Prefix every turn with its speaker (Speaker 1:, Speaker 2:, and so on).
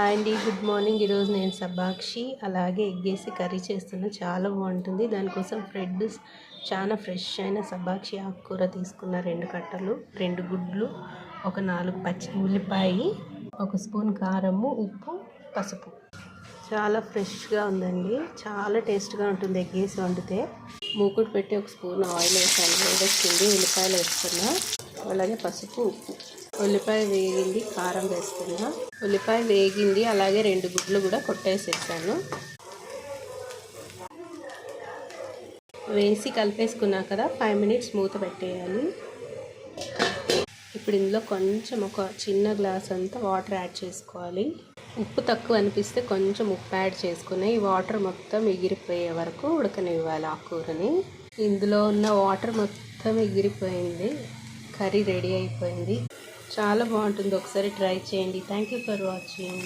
Speaker 1: Hi అండి, good morning. ఈరోజు నేను సబ్బాక్షి అలాగే ఎగ్గేసి కర్రీ చేస్తున్నా. చాలా బాగుంటుంది. దానికోసం చాలా ఫ్రెష్ అయిన సబ్బాక్షి ఆకుకూర తీసుకున్న 2 కట్టలు, 2 గుడ్లు, ఒక 4 పచ్చి ఉల్లిపాయ, 1 స్పూన్ కారము, ఉప్పు, పసుపు. చాలా ఫ్రెష్గా ఉందండి. చాలా టేస్ట్గా ఉంటుంది ఎగ్గేసి వండితే. మూకుడు పెట్టి 1 స్పూన్ ఆయిల్ వేసాను. వేడెక్కింది. ఉల్లిపాయలు వేస్తున్నా, అలాగే పసుపు, ఉప్పు. ఉల్లిపాయ వేగింది, కారం వేస్తున్నా. ఉల్లిపాయ వేగింది, అలాగే 2 గుడ్లు కూడా కొట్టేసేసాను. వేసి కలిపేసుకున్నా కదా, 5 మినిట్స్ మూత పెట్టేయాలి. ఇప్పుడు ఇందులో కొంచెం ఒక చిన్న గ్లాస్ అంతా వాటర్ యాడ్ చేసుకోవాలి. ఉప్పు తక్కువ అనిపిస్తే కొంచెం ఉప్పు యాడ్ చేసుకుని ఈ వాటర్ మొత్తం ఎగిరిపోయే వరకు ఉడకనివ్వాలి ఆకుకూరని. ఇందులో ఉన్న వాటర్ మొత్తం ఎగిరిపోయింది. కర్రీ రెడీ అయిపోయింది. చాలా బాగుంటుంది. ఒకసారి ట్రై చేయండి. Thank you for watching.